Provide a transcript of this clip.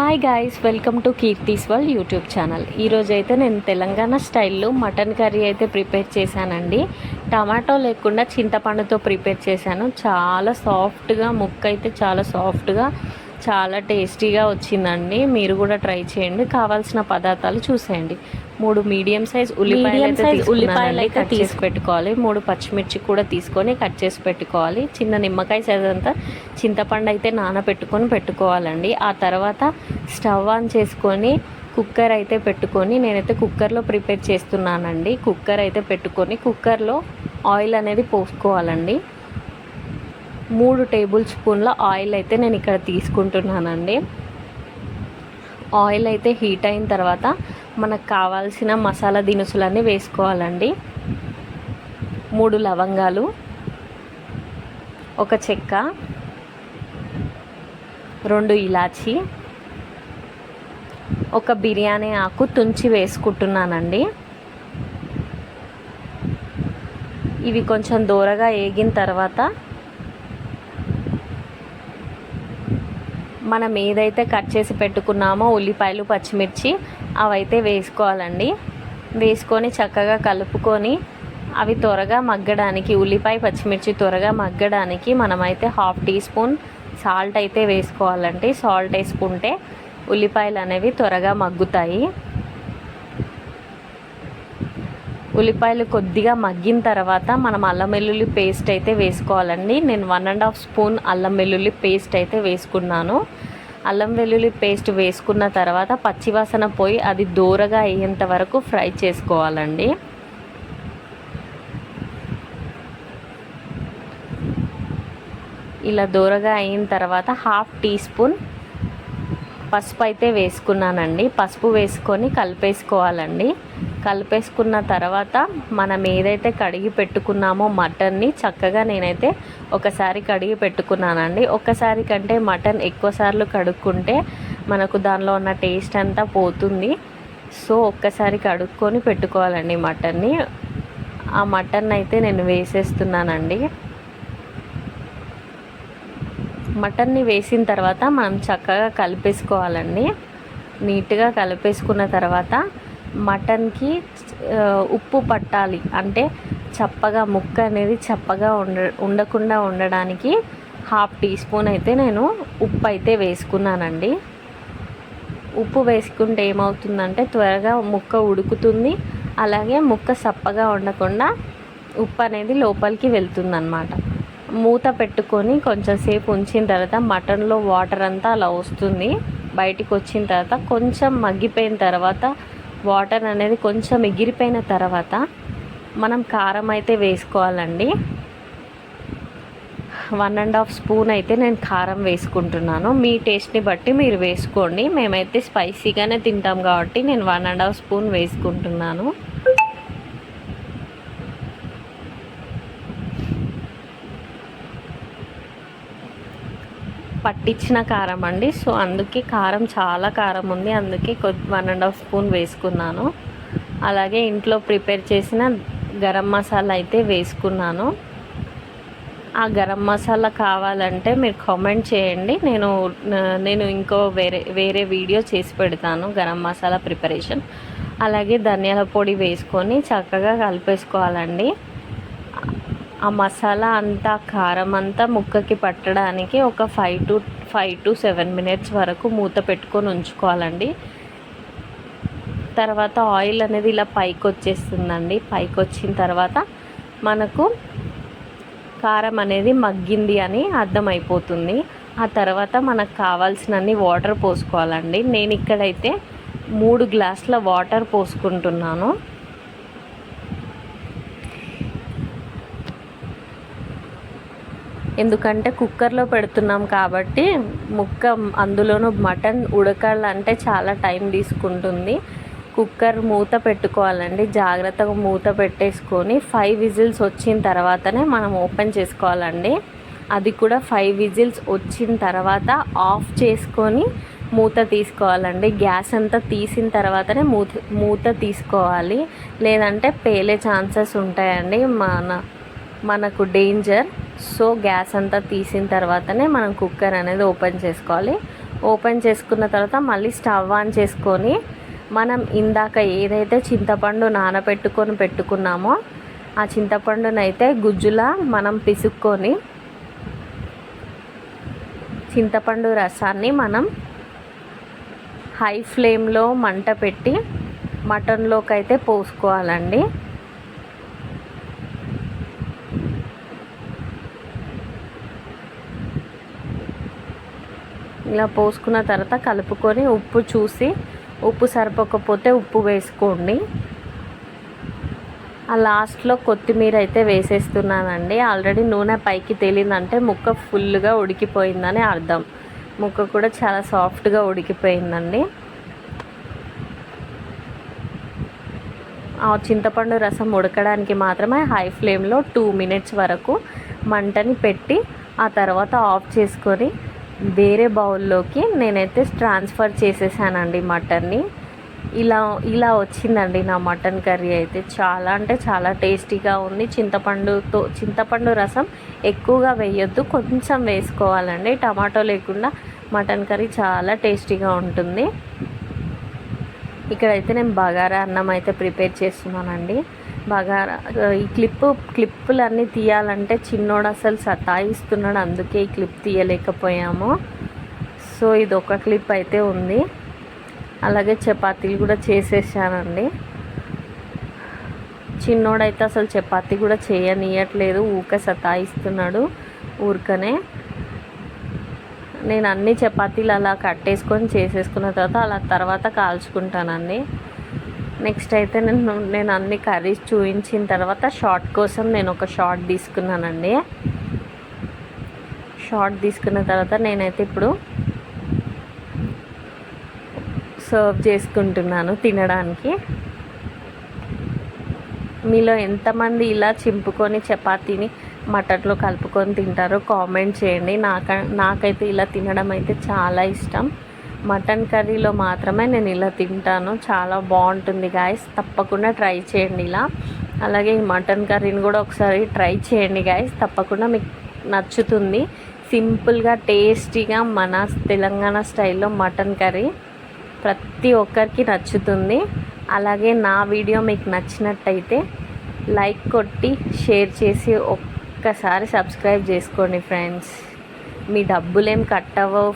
Hi guys, welcome to Keerthi's world YouTube channel. ఈరోజు అయితే నేను తెలంగాణ స్టైల్లో మటన్ కర్రీ అయితే ప్రిపేర్ చేశానండి. టమాటో లేకుండా చింతపండుతో ప్రిపేర్ చేశాను. చాలా సాఫ్ట్గా, ముక్క అయితే చాలా సాఫ్ట్గా, చాలా టేస్టీగా వచ్చిందండి. మీరు కూడా ట్రై చేయండి. కావాల్సిన పదార్థాలు చూసేయండి. 3 మీడియం సైజ్ ఉల్లిపాయలు అయితే తీసి పెట్టుకోవాలి. 3 పచ్చిమిర్చి కూడా తీసుకొని కట్ చేసి పెట్టుకోవాలి. చిన్న నిమ్మకాయ సైజ్ అంతా చింతపండు అయితే నానబెట్టుకొని పెట్టుకోవాలండి. ఆ తర్వాత స్టవ్ ఆన్ చేసుకొని కుక్కర్ అయితే పెట్టుకొని, నేనైతే కుక్కర్లో ప్రిపేర్ చేస్తున్నానండి. కుక్కర్ అయితే పెట్టుకొని కుక్కర్లో ఆయిల్ అనేది పోసుకోవాలండి. 3 టేబుల్ స్పూన్ల ఆయిల్ అయితే నేను ఇక్కడ తీసుకుంటున్నానండి. ఆయిల్ అయితే హీట్ అయిన తర్వాత మనకు కావాల్సిన మసాలా దినుసులన్నీ వేసుకోవాలండి. 3 లవంగాలు, 1 చెక్క, 2 ఇలాచి, 1 బిర్యానీ ఆకు తుంచి వేసుకుంటున్నానండి. ఇవి కొంచెం దూరగా వేగిన తర్వాత మనం ఏదైతే కట్ చేసి పెట్టుకున్నామో ఉల్లిపాయలు, పచ్చిమిర్చి అవైతే వేసుకోవాలండి. వేసుకొని చక్కగా కలుపుకొని అవి త్వరగా మగ్గడానికి, ఉల్లిపాయ పచ్చిమిర్చి త్వరగా మగ్గడానికి మనమైతే 1/2 టీ స్పూన్ సాల్ట్ అయితే వేసుకోవాలండి. సాల్ట్ వేసుకుంటే ఉల్లిపాయలు అనేవి త్వరగా మగ్గుతాయి. ఉల్లిపాయలు కొద్దిగా మగ్గిన తర్వాత మనం అల్లం వెల్లుల్లి పేస్ట్ అయితే వేసుకోవాలండి. నేను 1.5 స్పూన్ అల్లం వెల్లుల్లి పేస్ట్ అయితే వేసుకున్నాను. అల్లం వెల్లుల్లి పేస్ట్ వేసుకున్న తర్వాత పచ్చివాసన పోయి అది దూరగా అయ్యేంత వరకు ఫ్రై చేసుకోవాలండి. ఇలా దూరగా అయిన తర్వాత 1/2 టీ స్పూన్ పసుపు అయితే వేసుకున్నానండి. పసుపు వేసుకొని కలిపేసుకోవాలండి. కలిపేసుకున్న తర్వాత మనం ఏదైతే కడిగి పెట్టుకున్నామో మటన్ని చక్కగా నేనైతే ఒకసారి కడిగి పెట్టుకున్నానండి. ఒకసారి కంటే మటన్ ఎక్కువసార్లు కడుక్కుంటే మనకు దానిలో ఉన్న టేస్ట్ అంతా పోతుంది. సో ఒక్కసారి కడుక్కొని పెట్టుకోవాలండి మటన్ని. ఆ మటన్ అయితే నేను వేసేస్తున్నానండి. మటన్ని వేసిన తర్వాత మనం చక్కగా కలిపేసుకోవాలండి. నీట్గా కలిపేసుకున్న తర్వాత మటన్కి ఉప్పు పట్టాలి, అంటే చప్పగా ముక్క అనేది చప్పగా ఉండకుండా ఉండడానికి 1/2 టీ స్పూన్ అయితే నేను ఉప్పు అయితే వేసుకున్నానండి. ఉప్పు వేసుకుంటే ఏమవుతుందంటే త్వరగా ముక్క ఉడుకుతుంది. అలాగే ముక్క చప్పగా ఉండకుండా ఉప్పు అనేది లోపలికి వెళ్తుందన్నమాట. మూత పెట్టుకొని కొంచెం సేపు ఉంచిన తర్వాత మటన్లో వాటర్ అంతా అలా వస్తుంది. బయటికి వచ్చిన తర్వాత కొంచెం మగ్గిపోయిన తర్వాత వాటర్ అనేది కొంచెం ఎగిరిపోయిన తర్వాత మనం కారం అయితే వేసుకోవాలండి. 1.5 స్పూన్ అయితే నేను కారం వేసుకుంటున్నాను. మీ టేస్ట్ని బట్టి మీరు వేసుకోండి. మేమైతే స్పైసీగానే తింటాం కాబట్టి నేను 1.5 స్పూన్ వేసుకుంటున్నాను. పట్టించిన కారం అండి. సో అందుకే కారం చాలా కారం ఉంది, అందుకే 1.5 స్పూన్ వేసుకున్నాను. అలాగే ఇంట్లో ప్రిపేర్ చేసిన గరం మసాలా అయితే వేసుకున్నాను. ఆ గరం మసాలా కావాలంటే మీరు కామెంట్ చేయండి. నేను ఇంకో వేరే వీడియో చేసి పెడతాను గరం మసాలా ప్రిపరేషన్. అలాగే ధనియాల పొడి వేసుకొని చక్కగా కలిపేసుకోవాలండి. ఆ మసాలా అంతా, కారం అంతా ముక్కకి పట్టడానికి ఒక 5 to 7 మినిట్స్ వరకు మూత పెట్టుకొని ఉంచుకోవాలండి. తర్వాత ఆయిల్ అనేది ఇలా పైకి వచ్చేస్తుందండి. పైకి వచ్చిన తర్వాత మనకు కారం అనేది మగ్గింది అని అర్థమైపోతుంది. ఆ తర్వాత మనకు కావాల్సినన్ని వాటర్ పోసుకోవాలండి. నేను ఇక్కడైతే 3 గ్లాసుల వాటర్ పోసుకుంటున్నాను. ఎందుకంటే కుక్కర్లో పెడుతున్నాం కాబట్టి ముక్క, అందులోనూ మటన్ ఉడకాలంటే చాలా టైం తీసుకుంటుంది. కుక్కర్ మూత పెట్టుకోవాలండి. జాగ్రత్తగా మూత పెట్టేసుకొని 5 విజిల్స్ వచ్చిన తర్వాతనే మనం ఓపెన్ చేసుకోవాలండి. అది కూడా 5 విజిల్స్ వచ్చిన తర్వాత ఆఫ్ చేసుకొని మూత తీసుకోవాలండి. గ్యాస్ అంతా తీసిన తర్వాతనే మూత తీసుకోవాలి, లేదంటే పేలే ఛాన్సెస్ ఉంటాయండి. మనకు డేంజర్. సో గ్యాస్ అంతా తీసిన తర్వాతనే మనం కుక్కర్ అనేది ఓపెన్ చేసుకోవాలి. ఓపెన్ చేసుకున్న తర్వాత మళ్ళీ స్టవ్ ఆన్ చేసుకొని మనం ఇందాక ఏదైతే చింతపండు నానబెట్టుకొని పెట్టుకున్నామో ఆ చింతపండునైతే గుజ్జులా మనం పిసుక్కొని చింతపండు రసాన్ని మనం హై ఫ్లేమ్లో మంట పెట్టి మటన్లోకి అయితే పోసుకోవాలండి. ఇలా పోసుకున్న తర్వాత కలుపుకొని ఉప్పు చూసి ఉప్పు సరిపోకపోతే ఉప్పు వేసుకోండి. ఆ లాస్ట్లో కొత్తిమీర అయితే వేసేస్తున్నానండి. ఆల్రెడీ నూనె పైకి తేలిందంటే ముక్క ఫుల్గా ఉడికిపోయిందని అర్థం. ముక్క కూడా చాలా సాఫ్ట్గా ఉడికిపోయిందండి. ఆ చింతపండు రసం ఉడకడానికి మాత్రమే హై ఫ్లేమ్లో 2 మినిట్స్ వరకు మంటని పెట్టి ఆ తర్వాత ఆఫ్ చేసుకొని వేరే బౌల్లోకి నేనైతే ట్రాన్స్ఫర్ చేసేసానండి మటన్ని. ఇలా వచ్చిందండి నా మటన్ కర్రీ అయితే. చాలా అంటే చాలా టేస్టీగా ఉంది. చింతపండు రసం ఎక్కువగా వేయొద్దు, కొంచెం వేసుకోవాలండి. టమాటో లేకుండా మటన్ కర్రీ చాలా టేస్టీగా ఉంటుంది. ఇక్కడైతే నేను బగారా అన్నం అయితే ప్రిపేర్ చేస్తున్నానండి. బగారా ఈ క్లిప్పులన్నీ తీయాలంటే చిన్నోడు అసలు సతాయిస్తున్నాడు, అందుకే ఈ క్లిప్ తీయలేకపోయాము. సో ఇది ఒక క్లిప్ అయితే ఉంది. అలాగే చపాతీలు కూడా చేసేసానండి. చిన్నోడైతే అసలు చపాతీ కూడా చేయనీయట్లేదు, ఊరికే సతాయిస్తున్నాడు ఊరికనే. నేను అన్ని చపాతీలు అలా కట్టేసుకొని చేసేసుకున్న తర్వాత కాల్చుకుంటానండి. నెక్స్ట్ అయితే నేను అన్ని కర్రీస్ చూపించిన తర్వాత షార్ట్ కోసం నేను ఒక షార్ట్ తీసుకున్నానండి. షార్ట్ తీసుకున్న తర్వాత నేనైతే ఇప్పుడు సర్వ్ చేసుకుంటున్నాను తినడానికి. మీలో ఎంతమంది ఇలా చింపుకొని చపాతీని మటన్లో కలుపుకొని తింటారో కామెంట్ చేయండి. నాకైతే ఇలా తినడం అయితే చాలా ఇష్టం. మటన్ కర్రీలో మాత్రమే నేను ఇలా తింటాను. చాలా బాగుంటుంది గాయస్, తప్పకుండా ట్రై చేయండి ఇలా. అలాగే ఈ మటన్ కర్రీని కూడా ఒకసారి ట్రై చేయండి గాయస్, తప్పకుండా మీకు నచ్చుతుంది. సింపుల్గా టేస్టీగా మన తెలంగాణ స్టైల్లో మటన్ కర్రీ ప్రతి ఒక్కరికి నచ్చుతుంది. అలాగే నా వీడియో మీకు నచ్చినట్టయితే లైక్ కొట్టి షేర్ చేసి ఒక్కసారి సబ్స్క్రైబ్ చేసుకోండి ఫ్రెండ్స్. మీ డబ్బులేం కట్ అవ్వవు.